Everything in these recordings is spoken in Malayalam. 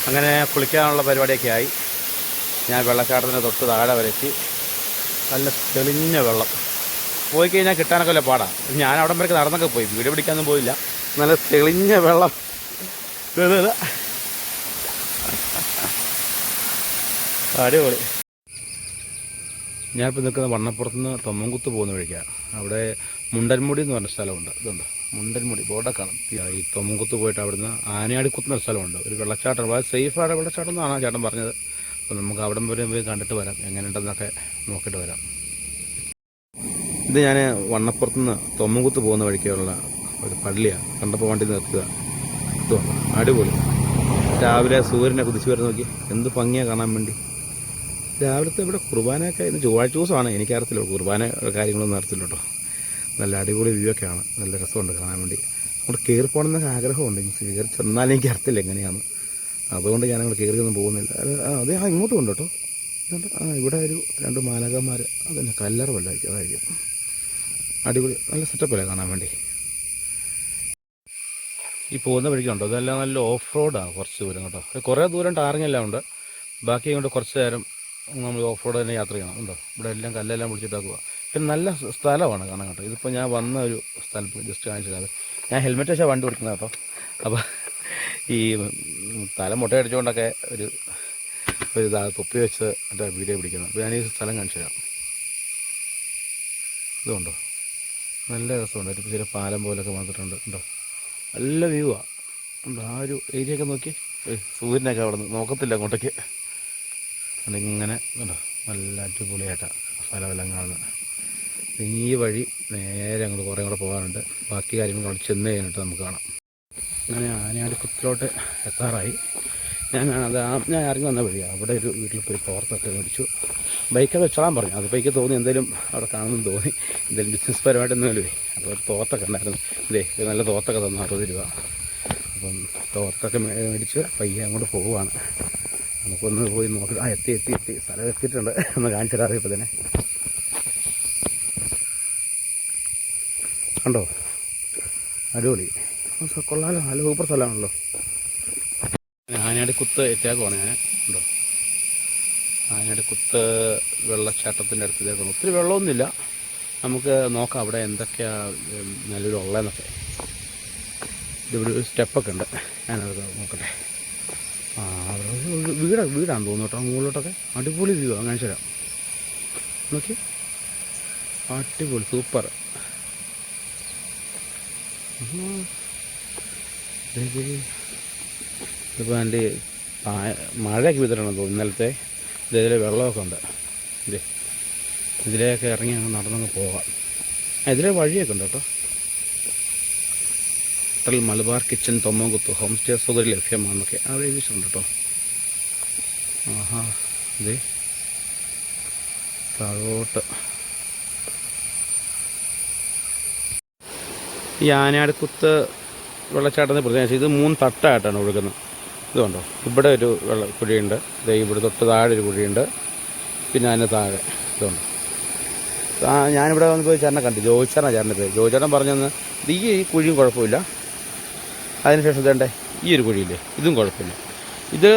അങ്ങനെ കുളിക്കാനുള്ള പരിപാടിയൊക്കെ ആയി. ഞാൻ വെള്ളച്ചാട്ടത്തിന് തൊട്ട് താഴെ വരച്ച് നല്ല തെളിഞ്ഞ വെള്ളം. പോയി കഴിഞ്ഞാൽ കിട്ടാനൊക്കെ വല്ല പാടാ. ഞാൻ അവിടം വരെ നടന്നൊക്കെ പോയി, വീഡിയോ പിടിക്കാനൊന്നും പോയില്ല. നല്ല തെളിഞ്ഞ വെള്ളം. അടിപൊളി. ഞാനിപ്പോൾ നിൽക്കുന്ന വണ്ണപ്പുറത്തുനിന്ന് തൊമ്മൻകുത്ത് പോകുന്ന വഴിക്കാണ്. അവിടെ മുണ്ടൻമുടി എന്ന് പറഞ്ഞ സ്ഥലമുണ്ട്. ഇതുണ്ട് മുണ്ടൻമുടി, ബോർഡൊക്കെ കാണും. ഈ തൊമ്മൻകുത്ത് പോയിട്ട് അവിടുന്ന് ആനയാടിക്കുത്തുന്ന സ്ഥലമുണ്ട്, ഒരു വെള്ളച്ചാട്ടം. വളരെ സേഫായിട്ട് വെള്ളച്ചാട്ടം എന്നാണ് ചേട്ടൻ പറഞ്ഞത്. അപ്പോൾ നമുക്ക് അവിടം വരെ പോയി കണ്ടിട്ട് വരാം, എങ്ങനെയുണ്ടെന്നൊക്കെ നോക്കിയിട്ട് വരാം. ഇത് ഞാൻ വണ്ണപ്പുറത്തുനിന്ന് തൊമ്മൻകുത്ത് പോകുന്ന വഴിക്കുള്ള ഒരു പള്ളിയാണ്. കണ്ടപ്പോൾ വണ്ടി നിർത്തുക. ഇതുണ്ട് അടിപൊളി. രാവിലെ സൂര്യനെ കുതിച്ച് വരുന്ന നോക്കി എന്ത് ഭംഗിയാണ് കാണാൻ വേണ്ടി. രാവിലത്തെ ഇവിടെ കുർബാനയൊക്കെ ഇന്ന് ചൊവ്വാഴ്ച ദിവസമാണ്, എനിക്കറിയത്തില്ല കുർബാന കാര്യങ്ങളൊന്നും അറിയത്തില്ല കേട്ടോ. നല്ല അടിപൊളി വ്യൂ ഒക്കെയാണ്, നല്ല രസമുണ്ട് കാണാൻ വേണ്ടി. അങ്ങോട്ട് കയറി പോകണമെന്നൊക്കെ ആഗ്രഹമുണ്ട്. കയറി ചെന്നാലും എനിക്ക് അറിയത്തില്ല എങ്ങനെയാണ്, അതുകൊണ്ട് ഞാൻ അങ്ങോട്ട് കയറിയൊന്നും പോകുന്നില്ല. അത് ഇങ്ങോട്ടും ഉണ്ട് കേട്ടോ. ഇതുണ്ട്. ഇവിടെ ഒരു 2 മാലാഖമാർ, അതന്നെ കല്ലറ വല്ലായിരിക്കും, അതായിരിക്കും. അടിപൊളി, നല്ല സെറ്റപ്പല്ലേ കാണാൻ വേണ്ടി. ഈ പോകുന്ന വഴിക്കുണ്ടോ, ഇതെല്ലാം നല്ല ഓഫ് റോഡാണ്. കുറച്ച് ദൂരം കേട്ടോ, കുറേ ദൂരം ടാറിങ്ങെല്ലാം ഉണ്ട്. ബാക്കി കൊണ്ട് കുറച്ച് നേരം നമ്മൾ ഓഫ് റോഡ് തന്നെ യാത്ര ചെയ്യണം. ഉണ്ടോ, ഇവിടെ എല്ലാം കല്ലെല്ലാം പിടിച്ചിട്ടാക്കുക. പിന്നെ നല്ല സ്ഥലമാണ് കാണാൻ കേട്ടോ. ഇതിപ്പോൾ ഞാൻ വന്ന ഒരു സ്ഥലത്ത് ജസ്റ്റ് കാണിച്ചത്. ഞാൻ ഹെൽമെറ്റ് വെച്ചാൽ വണ്ടി ഓടിക്കുന്നത് കേട്ടോ. അപ്പോൾ ഈ തല മുട്ടയടിച്ചുകൊണ്ടൊക്കെ ഒരു തൊപ്പി വെച്ച് എൻ്റെ വീഡിയോ പിടിക്കുന്നത്. അപ്പോൾ ഞാൻ ഈ സ്ഥലം കാണിച്ചു തരാം. ഇതുണ്ടോ, നല്ല രസമുണ്ട്. ഒരു ചില പാലം പോലൊക്കെ വന്നിട്ടുണ്ട്. ഉണ്ടോ, നല്ല വ്യൂ ആണ്. ഉണ്ടോ, ആ ഒരു ഏരിയ ഒക്കെ നോക്കി. സൂര്യനൊക്കെ അവിടെ നിന്ന് നോക്കത്തില്ല അങ്ങോട്ടേക്ക്. ഇങ്ങനെ ഉണ്ടോ, നല്ല അടിപൊളിയായിട്ടാണ് സ്ഥലമെല്ലാം കാണുന്നത്. ഈ വഴി നേരെ അങ്ങോട്ട് കുറേ കൂടെ പോകാനുണ്ട്. ബാക്കി കാര്യങ്ങൾ അവിടെ ചെന്ന് കഴിഞ്ഞിട്ട് നമുക്ക് കാണാം. അങ്ങനെ ആനയാടിക്കുത്തിലോട്ട് എത്താറായി. ഞാൻ ഇറങ്ങി വന്ന വഴിയാണ്. അവിടെ ഒരു വീട്ടിൽ പോയി തോർത്തൊക്കെ മേടിച്ചു. ബൈക്കൊക്കെ വെച്ചോളാൻ പറഞ്ഞു. അതിപ്പോൾ എനിക്ക് തോന്നി എന്തെങ്കിലും അവിടെ കാണുമെന്ന് തോന്നി, എന്തെങ്കിലും ബിസിനസ് പരമായിട്ടൊന്നുമല്ലേ. അപ്പോൾ ഒരു തോർത്തൊക്കെ ഉണ്ടായിരുന്നു. നല്ല തോർത്തൊക്കെ തന്നു, 60 രൂപ. അപ്പം തോർത്തൊക്കെ മേടിച്ച് പയ്യെ അങ്ങോട്ട് പോവുകയാണ്. നമുക്കൊന്ന് പോയി നോക്കി. എത്തി സ്ഥലം എത്തിയിട്ടുണ്ട്. ഒന്ന് കാണിച്ചു തരാതെ ഇപ്പോൾ തന്നെ. കണ്ടോ, അടിപൊളി, കൊള്ളാലോ, നല്ല സൂപ്പർ സ്ഥലമാണല്ലോ. ആനയാടിക്കുത്ത് എത്തിയാക്കുവാണ് ഞാൻ. ഉണ്ടോ, ആനയാടിക്കുത്ത് വെള്ളച്ചാട്ടത്തിൻ്റെ അടുത്തേക്കാണ്. ഒത്തിരി വെള്ളമൊന്നുമില്ല, നമുക്ക് നോക്കാം അവിടെ എന്തൊക്കെയാണ് നല്ലൊരു ഉള്ളതെന്നൊക്കെ. ഇതിവിടെ ഒരു സ്റ്റെപ്പൊക്കെ ഉണ്ട്, ഞാനത് നോക്കട്ടെ. വീടാണെന്ന് തോന്നുന്നു കേട്ടോ. മുകളിലോട്ടൊക്കെ അടിപൊളി വ്യൂ ആണ്, കാണിച്ചു തരാം. നോക്കി, അടിപൊളി സൂപ്പർ. ഇതിപ്പോൾ എൻ്റെ മഴയൊക്കെ വിതരണം തോന്നുന്നു ഇന്നലത്തെ. ഇതിലെ വെള്ളമൊക്കെ ഉണ്ട്. ഇതിലേക്ക് ഇറങ്ങി അങ്ങ് നടന്നങ്ങ് പോകാം. ഇതിലെ വഴിയൊക്കെ ഉണ്ട് കേട്ടോ. Hotel Malabar kitchen Thommankuthu, home stay സൗകര്യം ലഭ്യമാണെന്നൊക്കെ അവിടെ എഴുതിയിട്ടുണ്ട് കേട്ടോ. ഇതേ താഴോട്ട് ഈ ആനയാടിക്കുത്ത് വെള്ളച്ചാട്ടത്തിന് പ്രത്യേകിച്ച് ഇത് 3 തട്ടായിട്ടാണ് ഒഴുകുന്നത്. ഇതുകൊണ്ടോ, ഇവിടെ ഒരു കുഴിയുണ്ട്, ഇവിടെ തൊട്ട് താഴെ ഒരു കുഴിയുണ്ട്, പിന്നെ അതിന് താഴെ ഇതുണ്ട്. ഞാനിവിടെ വന്ന് പോയി ചേട്ടനെ കണ്ടു, ജോയിച്ചേട്ടനാണ് ചേട്ടൻ്റെ പേര്. ജോയിച്ചേട്ടൻ പറഞ്ഞെന്ന് ഈ കുഴിയും കുഴപ്പമില്ല, അതിനുശേഷം ഇതേണ്ടേ ഈ ഒരു കുഴിയില്ലേ, ഇതും കുഴപ്പമില്ല. ഇത്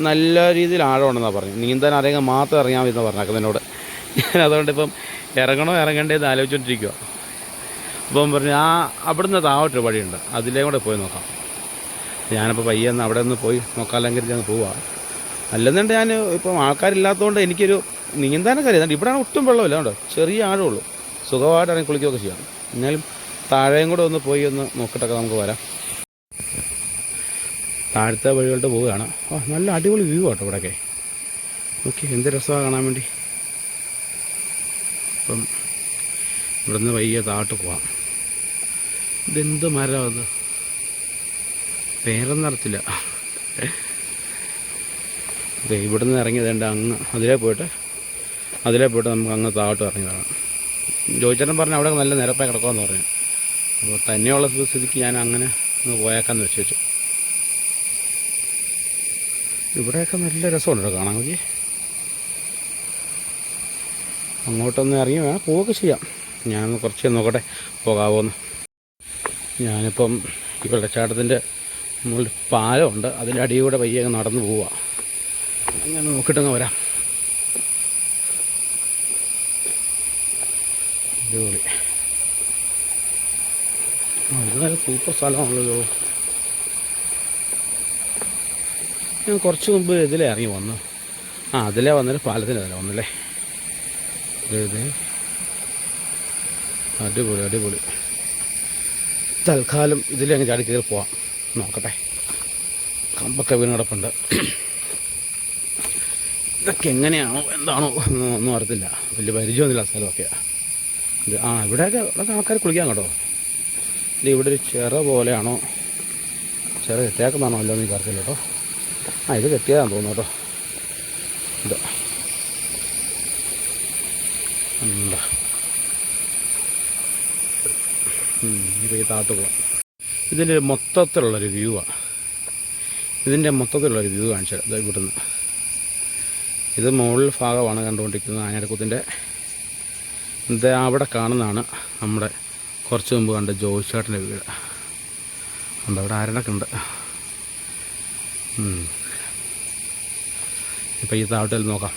നല്ല രീതിയിൽ ആഴമുണ്ടെന്നാണ് പറഞ്ഞു. നീന്താൻ അറിയാൻ മാത്രം ഇറങ്ങാൻ മതി എന്ന് പറഞ്ഞേക്കുന്നതിനോട്. ഞാൻ അതുകൊണ്ട് ഇപ്പം ഇറങ്ങണോ ഇറങ്ങണ്ടേന്ന് ആലോചിച്ചുകൊണ്ടിരിക്കുക. അപ്പം പറഞ്ഞു അവിടുന്ന് താഴോട്ടൊരു വഴിയുണ്ട്, അതിലേ കൂടെ പോയി നോക്കാം. ഞാനിപ്പോൾ പയ്യെന്ന് അവിടെ നിന്ന് പോയി നോക്കാമെങ്കിൽ ഞാൻ പോവാം. അല്ലെന്നുണ്ട് ഞാൻ ഇപ്പം ആൾക്കാരില്ലാത്തതുകൊണ്ട് എനിക്കൊരു നീന്താനൊക്കെ അറിയാം. ഇവിടെയാണ് ഒട്ടും വെള്ളമില്ല, കേട്ടോ, ചെറിയ ആഴമുള്ളൂ. സുഖമായിട്ട് ഇറങ്ങി കുളിക്കുകയൊക്കെ ചെയ്യാം. എന്നാലും താഴെയും കൂടെ ഒന്ന് പോയി ഒന്ന് നോക്കിയിട്ടൊക്കെ നമുക്ക് വരാം. താഴത്തെ വഴികളിട്ട് പോവുകയാണ്. നല്ല അടിപൊളി വ്യൂ ആട്ടോ ഇവിടെയൊക്കെ. ഓക്കെ, എന്ത് രസമാണ് കാണാൻ വേണ്ടി. അപ്പം ഇവിടുന്ന് വയ്യ താഴോട്ട് പോവാം. ഇതെന്ത് മരം അത്, പേരൊന്നും അറിയത്തില്ല. ഇവിടുന്ന് ഇറങ്ങിയതേണ്ട അങ്ങ് അതിലേ പോയിട്ട് നമുക്ക് അങ്ങ് താഴോട്ട് ഇറങ്ങി കാണാം. ജോയിച്ചേട്ടൻ പറഞ്ഞാൽ അവിടെ നല്ല നിരപ്പായി കിടക്കുമെന്ന് പറഞ്ഞു. അപ്പോൾ തന്നെയുള്ള സ്ഥിതിക്ക് ഞാൻ അങ്ങനെ ഒന്ന് പോയേക്കാന്ന് വെച്ചു. ഇവിടെയൊക്കെ നല്ല രസമുണ്ടോ കാണാൻ മതി. അങ്ങോട്ടൊന്ന് ഇറങ്ങി വേണം പോവുകയൊക്കെ ചെയ്യാം. ഞാനൊന്ന് കുറച്ച് നോക്കട്ടെ പോകാമോന്ന്. ഞാനിപ്പം ഈ വെള്ളച്ചാട്ടത്തിൻ്റെ നമ്മളൊരു പാലമുണ്ട്, അതിൻ്റെ അടിയൂടെ പയ്യെ നടന്നു പോവുക. അങ്ങനെ നോക്കിയിട്ടങ്ങ് വരാം. അടിപൊളി. ഇത് നല്ല സൂപ്പർ സ്ഥലമാണല്ലോ. ഞാൻ കുറച്ച് മുമ്പ് ഇതിലേ ഇറങ്ങി വന്നു. അതിലേ വന്നിട്ട് പാലത്തിൻ്റെ അതിലെ വന്നല്ലേ. ഇത് അടിപൊളി അടിപൊളി. തൽക്കാലം ഇതിലേ അങ്ങ് ചാടി കയറി പോവാം. നോക്കട്ടെ, കമ്പൊക്കെ വീണ് കിടപ്പുണ്ട്. ഇതൊക്കെ എങ്ങനെയാണോ എന്താണോ ഒന്നും അറിയത്തില്ല. വലിയ പരിചയമൊന്നുമില്ല സ്ഥലമൊക്കെയാണ് ഇത്. ഇവിടെയൊക്കെ ആൾക്കാർ കുളിക്കാൻ കേട്ടോ. ഇവിടെ ഒരു ചിറ പോലെയാണോ, ചിറ കെട്ടിയാക്കുന്നതാണോ അല്ലോ എന്ന് അറിയില്ല കേട്ടോ. ഇത് കെട്ടിയതാണെന്ന് തോന്നുന്നു കേട്ടോ. ഇത് എന്താ ഇപ്പോൾ ഈ താത്ത് പോവാം. ഇതിൻ്റെ മൊത്തത്തിലുള്ളൊരു വ്യൂ ആണ്. ഇതിൻ്റെ മൊത്തത്തിലുള്ളൊരു വ്യൂ കാണിച്ചത് ഇത് ഇവിടുന്ന്. ഇത് മുകളിൽ ഭാഗമാണ് കണ്ടുകൊണ്ടിരിക്കുന്നത് ആനയാടിക്കുത്തിൻ്റെ. ഇത് അവിടെ കാണുന്നതാണ് നമ്മുടെ കുറച്ച് മുമ്പ് കണ്ട ജോയിച്ചേട്ടൻ്റെ വീട്. ഉണ്ട്, അവിടെ ആരടൊക്കെ ഉണ്ട്. ഇപ്പം ഈ താവട്ടിൽ നോക്കാം.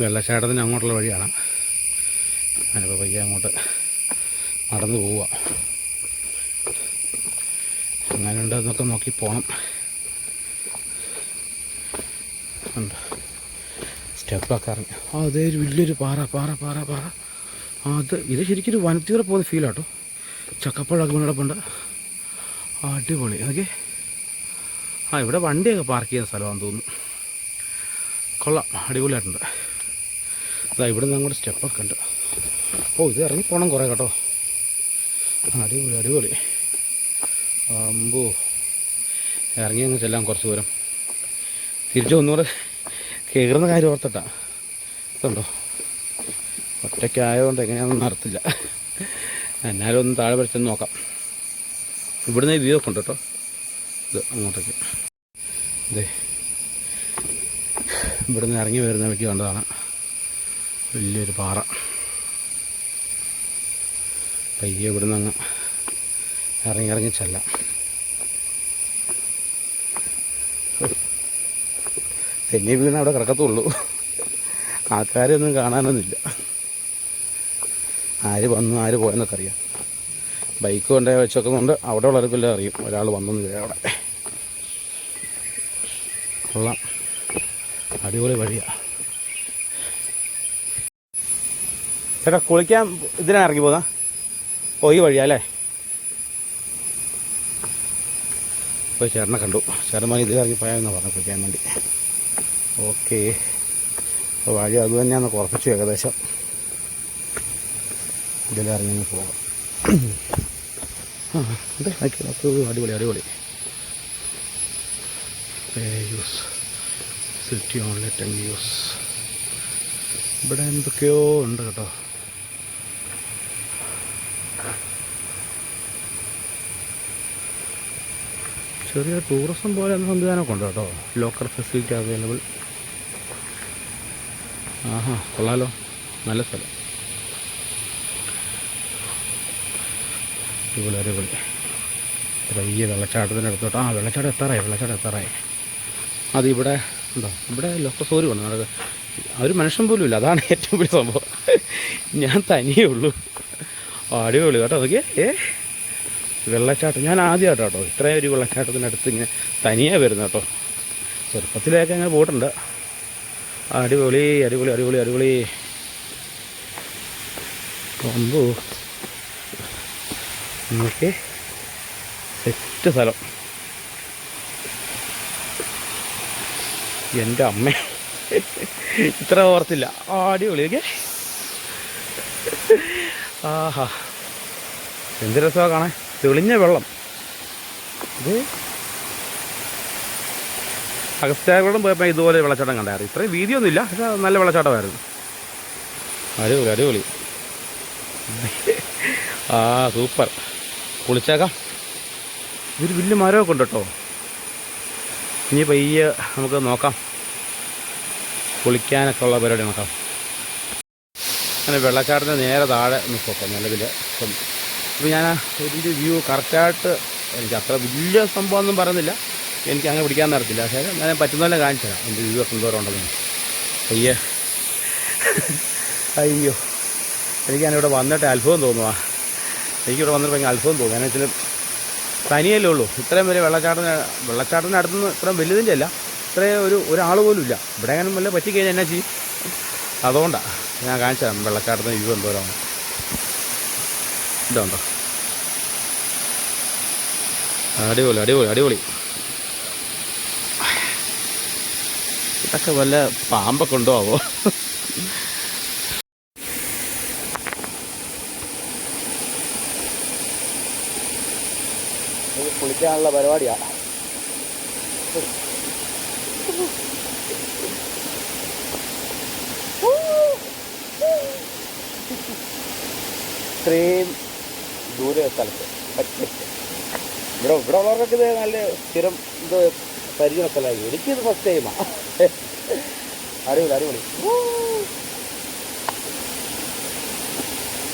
വെള്ളച്ചാട്ടത്തിന് അങ്ങോട്ടുള്ള വഴിയാണ്. ഞാനിപ്പോൾ പയ്യെ അങ്ങോട്ട് നടന്നു പോവുക. അങ്ങനെയുണ്ട് എന്നൊക്കെ നോക്കി പോകണം. ഉണ്ട്, സ്റ്റെപ്പൊക്കെ ഇറങ്ങി. അതേ ഒരു വലിയൊരു പാറ പാറ പാറ പാറ. ഇത് ശരിക്കും ഒരു വനത്തിലൂടെ പോകുന്ന ഫീലാട്ടോ. ചക്കപ്പഴമൊക്കെ വീണടപ്പുണ്ട്. അടിപൊളി. ഓക്കെ, ഇവിടെ വണ്ടിയൊക്കെ പാർക്ക് ചെയ്യുന്ന സ്ഥലമാണെന്ന് തോന്നുന്നു. കൊള്ളാം, അടിപൊളിയായിട്ടുണ്ട്. ഇവിടെ നിന്ന് അങ്ങോട്ട് സ്റ്റെപ്പൊക്കെ ഉണ്ട്. ഇത് ഇറങ്ങിപ്പോണം കുറേ കേട്ടോ. അടിപൊളി അടിപൊളി. അമ്പോ, ഇറങ്ങി അങ്ങ് ചെല്ലാം കുറച്ച് ദൂരം. തിരിച്ച് ഒന്നുകൂടെ കയറുന്ന കാര്യം ഓർത്തിട്ടാ. ഇതുണ്ടോ, ഒറ്റയ്ക്കായതുകൊണ്ട് എങ്ങനെയാണെന്ന് അറിയത്തില്ല. എന്നാലും ഒന്ന് താഴെ വരച്ചൊന്ന് നോക്കാം. ഇവിടുന്ന് വ്യൂ ഒക്കെ ഉണ്ട് കേട്ടോ. ഇത് അങ്ങോട്ടേക്ക് ഇതേ ഇവിടുന്ന് ഇറങ്ങി വരുന്ന വഴിക്ക് കണ്ടതാണ് വലിയൊരു പാറ. പയ്യെ ഇവിടുന്ന് അങ്ങ് ഇറങ്ങി ചെല്ലാം. തെന്നി വീണ് അവിടെ കിടക്കത്തുള്ളൂ. ആൾക്കാരൊന്നും കാണാനൊന്നുമില്ല. ആര് വന്നു ആര് പോയെന്നൊക്കെ അറിയാം. ബൈക്ക് കൊണ്ടേ വെച്ചൊക്കുന്നുണ്ട്. അവിടെ ഉള്ളവർക്കെല്ലാം അറിയും ഒരാൾ വന്നെന്ന്. അവിടെ കൊള്ളാം, അടിപൊളി വഴിയാണ്. ചേട്ടാ കുളിക്കാൻ ഇതിനാണ് ഇറങ്ങി പോകാം. ഈ വഴിയാ അല്ലേ? പോയി ചേട്ടനെ കണ്ടു. ചേട്ടന്മാർ ഇതിൽ ഇറങ്ങി പോയാമെന്ന് പറഞ്ഞു കുളിക്കാൻ വേണ്ടി. ഓക്കെ, വഴി അത് തന്നെയാണെന്ന് ഉറപ്പിച്ചു ഏകദേശം. ഇതിലിറങ്ങി പോകാം. അടിപൊളി അടിപൊളി. City only 10 views. ഇവിടെ എന്തൊക്കെയോ ഉണ്ട് കേട്ടോ. ചെറിയ ടൂറിസം പോലെ സംവിധാനമൊക്കെ ഉണ്ട് കേട്ടോ. Local facility available. കൊള്ളാലോ, നല്ല സ്ഥലം. അടിപൊളി അടിപൊളി. പയ്യെ വെള്ളച്ചാട്ടത്തിൻ്റെ അടുത്തോട്ട്. വെള്ളച്ചാട്ടം എത്താറായി. അതിവിടെ ഉണ്ടോ? ഇവിടെ ലോക്കസോരി വന്നു നടക്കുക. ഒരു മനുഷ്യൻ പോലും ഇല്ല. അതാണ് ഏറ്റവും വലിയ സംഭവം. ഞാൻ തനിയേ ഉള്ളൂ. അടിപൊളി കേട്ടോ. അതൊക്കെ വെള്ളച്ചാട്ടം ഞാൻ ആദ്യമായിട്ടോ കേട്ടോ ഇത്രയും ഒരു വെള്ളച്ചാട്ടത്തിനടുത്ത് ഇങ്ങനെ തനിയെ വരുന്നത് കേട്ടോ. ചെറുപ്പത്തിലേക്ക് അങ്ങനെ പോയിട്ടുണ്ട്. അടിപൊളി അടിപൊളി അടിപൊളി അടിപൊളി. അമ്പോ, നമുക്ക് സെറ്റ് സ്ഥലം. എൻ്റെ അമ്മ ഇത്ര ഓർത്തില്ല. അടിപൊളിയൊക്കെ. എന്ത് രസമാണ് കാണാൻ. തെളിഞ്ഞ വെള്ളം. ഇത് അഗസ്ത്യാർകൂടം പോയപ്പോൾ ഇതുപോലെ വെള്ളച്ചാട്ടം കണ്ടായിരുന്നു. ഇത്രയും വീതിയൊന്നുമില്ല, പക്ഷേ നല്ല വെള്ളച്ചാട്ടമായിരുന്നു. അടിപൊളി അടിപൊളി. സൂപ്പർ. കുളിച്ചേക്കാം. ഇതൊരു വലിയ മരമൊക്കെ ഉണ്ട് കേട്ടോ. ഇനി പയ്യെ നമുക്ക് നോക്കാം, കുളിക്കാനൊക്കെ ഉള്ള പരിപാടി നോക്കാം. അങ്ങനെ വെള്ളച്ചാട്ടത്തിന് നേരെ താഴെ ഒന്ന് പോക്കാം നിലവിൽ. അപ്പം ഞാൻ ഇതിൻ്റെ വ്യൂ കറക്റ്റായിട്ട് എനിക്ക് അത്ര വലിയ സംഭവമൊന്നും പറയുന്നില്ല, എനിക്ക് അങ്ങനെ പിടിക്കാൻ നടത്തില്ല. പക്ഷേ ഞാൻ പറ്റുന്നതന്നെ കാണിച്ചു തരാം എൻ്റെ വ്യൂ ഒക്കെ എന്തോരം ഉണ്ടെന്ന്. അയ്യേ അയ്യോ, എനിക്ക് ഞാനിവിടെ വന്നിട്ട് അത്ഭുതം തോന്നുക. എനിക്കിവിടെ വന്നിട്ട് ഭയങ്കര അത്ഭുതം തോന്നുന്നു. കാരണം വെച്ചാൽ തനിയല്ലേ ഉള്ളൂ, ഇത്രയും വലിയ വെള്ളച്ചാട്ടത്തിന് അടുത്തുനിന്ന് ഇത്രയും വലുതിൻ്റെ അല്ല, ഇത്രയും ഒരാൾ പോലും ഇല്ല. ഇവിടെ അങ്ങനെ വല്ല പറ്റിക്കഴിഞ്ഞാൽ എന്നാ ചെയ്യും? അതുകൊണ്ടാണ് ഞാൻ കാണിച്ചു തരാം വെള്ളച്ചാട്ടത്തിന് വ്യൂ എന്തോരമാണ്. ഇതുണ്ടോ, അടിപൊളി അടിപൊളി അടിപൊളി. ഇതൊക്കെ വല്ല പാമ്പൊക്കെ ഉണ്ടോ ആവോ? കുളിക്കാനുള്ള പരിപാടിയാണ്. ഇത്രയും ദൂരെ സ്ഥലത്ത് ഇവിടെ ഉള്ളവർക്കൊക്കെ ഇത് നല്ല സ്ഥിരം ഇത് പരിചയ സ്ഥലമായി. എനിക്കിത് ഫസ്റ്റ് ടൈമാണ്. അടിപൊളി അടിപൊളി.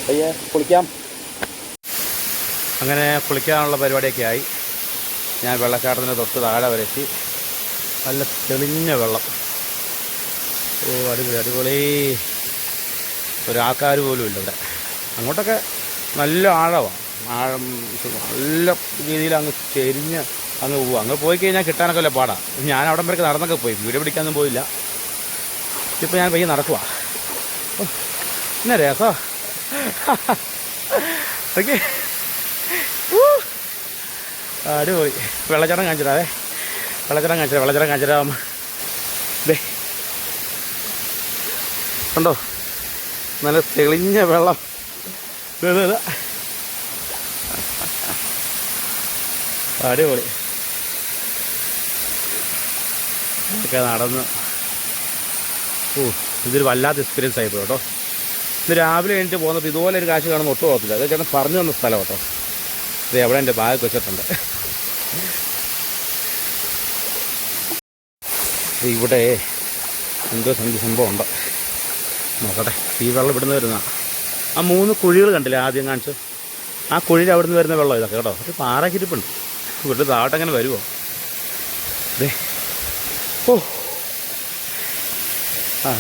അയ്യേ, കുളിക്കാം. അങ്ങനെ കുളിക്കാനുള്ള പരിപാടിയൊക്കെ ആയി. ഞാൻ വെള്ളച്ചാട്ടത്തിന് തൊട്ട് താഴെ വരെത്തി. നല്ല തെളിഞ്ഞ വെള്ളം. ഓ അടിപൊളി അടിപൊളി. ഒരാൾക്കാർ പോലും ഇല്ല ഇവിടെ. അങ്ങോട്ടൊക്കെ നല്ല ആഴമാണ്. ആഴം നല്ല രീതിയിൽ അങ്ങ് ചെരിഞ്ഞ് അങ്ങ് പോവുക. അങ്ങ് പോയി കഴിഞ്ഞാൽ കിട്ടാനൊക്കെ വല്ല പാടാണ്. ഞാൻ അവിടം വരെ നടന്നൊക്കെ പോയി, വീഡിയോ പിടിക്കാനൊന്നും പോയില്ല. ഇപ്പം ഞാൻ പയ്യെ നടക്കുക. എന്നാ രസോ. ഓക്കെ, അടിപൊളി. വെള്ളച്ചാട്ടം കാണിച്ചിടാവേ, വെള്ളച്ചാട്ടം കാണിച്ചിടാം. ദേ കണ്ടോ, നല്ല തെളിഞ്ഞ വെള്ളം. അടിപൊളി. ഒക്കെ നടന്ന് ഇതൊരു വല്ലാത്ത എക്സ്പീരിയൻസ് ആയിപ്പോയി കേട്ടോ. ഇന്ന് രാവിലെ കഴിഞ്ഞിട്ട് പോകുന്നപ്പോൾ ഇതുപോലെ ഒരു കാശ് കാണുന്ന ഒട്ടും പോകത്തില്ല. അത് ചേട്ടൻ പറഞ്ഞു തന്ന സ്ഥലം കേട്ടോ. ഇത് എവിടെ എൻ്റെ ബാഗ് വെച്ചിട്ടുണ്ട്. ഇവിടെ എന്തോ സംഭവം ഉണ്ട്, നോക്കട്ടെ. ഈ വെള്ളം ഇവിടുന്ന് വരുന്ന ആ 3 കുഴികൾ കണ്ടില്ലേ ആദ്യം കാണിച്ചു? ആ കുഴിയിൽ അവിടെ നിന്ന് വരുന്ന വെള്ളം ഇതൊക്കെ കേട്ടോ. ഒരു പാറക്കിരിപ്പുണ്ട്. ഇവിടെ താഴോട്ടങ്ങനെ വരുമോ? അതെ. ഓ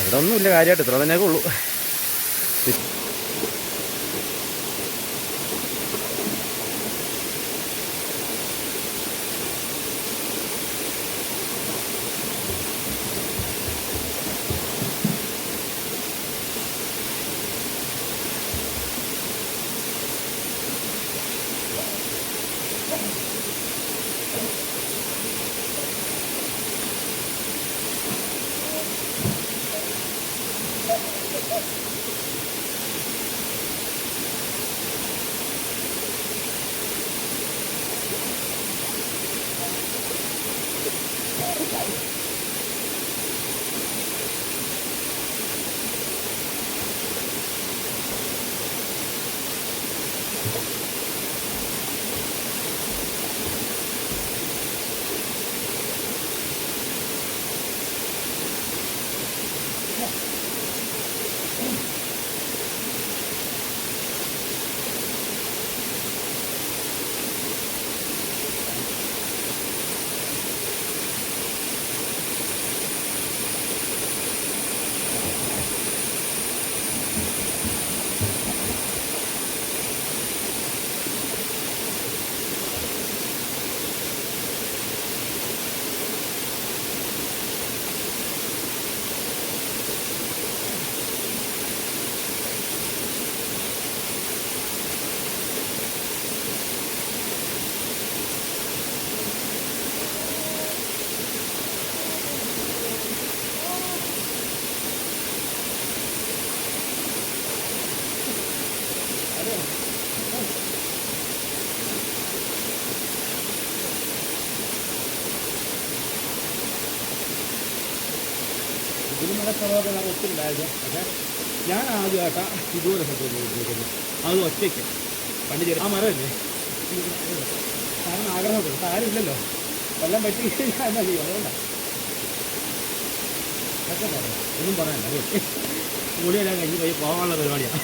ഇവിടെ ഒന്നുമില്ല കാര്യമായിട്ട്, ഇത്ര തന്നെയൊക്കെ ഉള്ളൂ. ഇതിനുള്ള സ്ഥലമൊക്കെ ഞാൻ ഒത്തിരില്ലായിരുന്നു. പക്ഷേ ഞാൻ ആദ്യമായിട്ടാണ് ഇതുപോലെ സ്ഥലത്ത് ഉപയോഗിക്കുന്നത്. അത് ഒറ്റയ്ക്ക് പണ്ട് ആ മരമല്ലേ, കാരണം ആഗ്രഹമൊക്കെ ആരുമില്ലല്ലോ, എല്ലാം പറ്റി ഞാൻ എന്നാ ചെയ്യും. അതുകൊണ്ടാണ് അതൊക്കെ പറയാം, ഒന്നും പറയാനില്ല. കൂടിയെല്ലാം കഴിഞ്ഞ് പോയി പോകാനുള്ള പരിപാടിയാണ്.